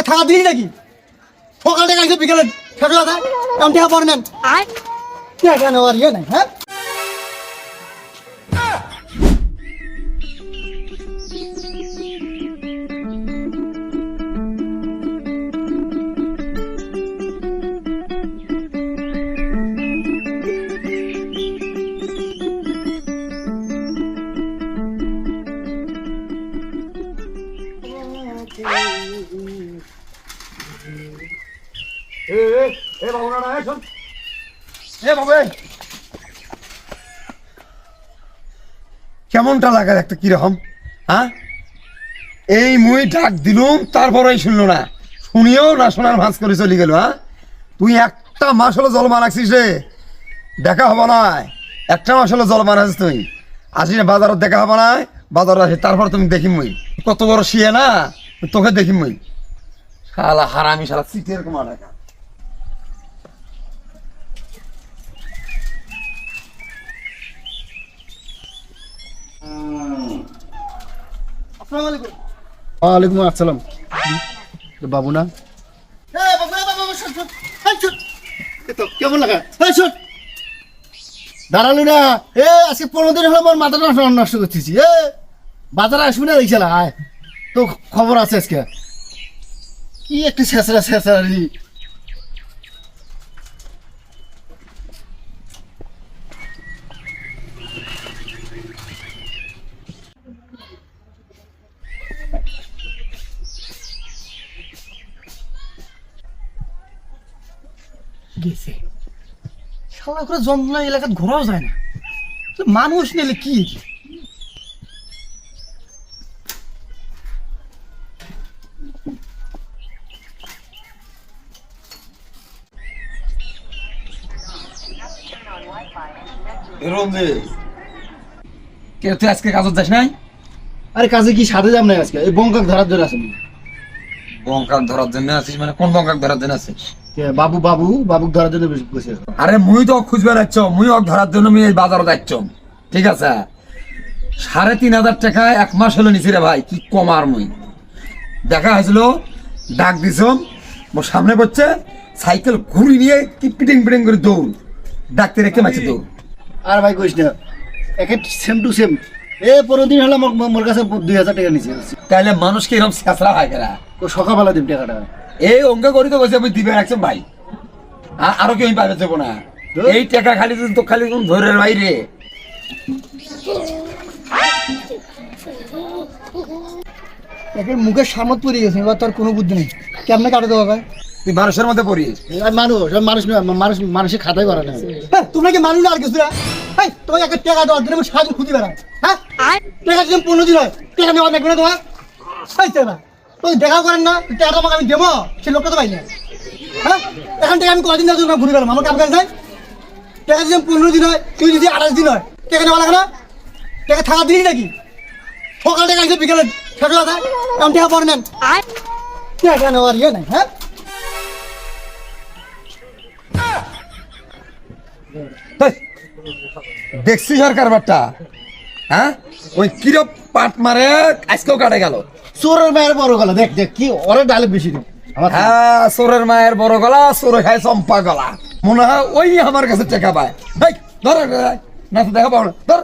থাকা দিই নাকি সকাল থেকে আসলে বিকেলে শেষ হয়ে যায় এমন টাকা পরে নেন টাকা নেওয়ার ইয়ে নাই হ্যাঁ কেমনটা লাগা একটা কিরকম হ্যাঁ এই মুই ডাক দিলুম তারপরেই শুনলো না শুনিও না শোনার ভাঁজ করে চলে গেল হ্যাঁ তুই একটা মাস হলো জল মানাচ্ছিস রে দেখা হবো না একটা মাস হলো জল মানাচ্ছিস তুই আসিস বাজারত দেখা হবো না বাজার আসি তারপর তুমি দেখিম মুই কত বড় শিয়ে না তোকে দেখিম মুই শালা হারামি শালা সিটের কমা টাকা ওয়ালাইকুম আসসালাম বাবু না কেমন লাগা দাঁড়ালো না আজকে 15 দিন হলো আমার মাথাটা নষ্ট করতেছি বাজারে আসবি না দেখছিল আয় তো খবর আছে আজকে কি একটু ছেঁচড়ারি গেছে শালা করে জঙ্গল এলাকাত ঘোরাও যায় না মানুষ নিলে কি তুই আজকে কাজত যাস নাই আরে কাজে কি সাথে যাব না আজকে এই বঙ্কাক ধরার জন্য আছে বঙ্কাক ধরার জন্য আছিস মানে কোন বঙ্কাক ধরার জন্য আছিস বাবুক ধরার জন্য বসে আরে মুই তো খুঁজবে যাচ্ছ মুই ধরার জন্য আমি এই বাজারে যাচ্ছ ঠিক আছে 3,500 টাকা এক মাস হলো নিছি রে ভাই কি কমার মুই দেখা হয়েছিল ডাক দিছ মোর সামনে পড়ছে সাইকেল ঘুরি নিয়ে কি পিটিং করে দৌড় ডাকতে রেখে মারছে দৌড় আর ভাই কইস না একে সেম টু সেম 15 দিন হলো মোর কাছে 2,000 টাকা নিছে তাহলে মানুষ কি এরকম ছেঁচড়া হয় কেনা সকালবেলা দিন টাকাটা এই অঙ্ক করি তো বলছে আমি দিবে রাখছেন ভাই আরো কেউ পাবে যাবো না এই টাকা খালি তো খালি ধরে বাইরে একের মুখের সামত পড়ে গেছে এবার তোর কোনো বুদ্ধি নেই কেমনে কাটে দেবো ভাই তুই মানুষের মধ্যে পড়িস মানুষের খাতাই করা না তোমরা কি মানুষ আর কিছু তোমাকে একটা টাকা দেওয়ার জন্য আমি সাহায্য খুঁজে বেড়াই হ্যাঁ টাকা যদি 15 দিন হয় টাকা নেওয়া দেখবে না তোমার না তুই দেখাও করেন না টাকা তোমাকে আমি দেবো সেই লোকটা তো পাই না হ্যাঁ এখান থেকে আমি কদিন যাচ্ছি ঘুরে বেড়াম আমার কাম কাজ নাই টাকা যদি 15 দিন হয় তুই যদি 28 দিন হয় টাকা নেওয়া লাগে না টাকা থাকা দিনই নাকি সকাল থেকে আসলে বিকেলে শেষ হয়ে যায় এমন টাকা পরে নেন টাকা নেওয়ার ইয়ে নাই হ্যাঁ দেখছি সরকার বারটা হ্যাঁ ওই কিরপ পাট মারে আজকেও কাটে গেল চোরের মায়ের বড় গলা দেখ কি ওরে ডালে বেশি দিন হ্যাঁ চোরের মায়ের বড় গলা চোরে খায় চম্পা গলা মনে হয় ওই আমার কাছে টাকা পায় ধর না তো দেখা পাও না ধর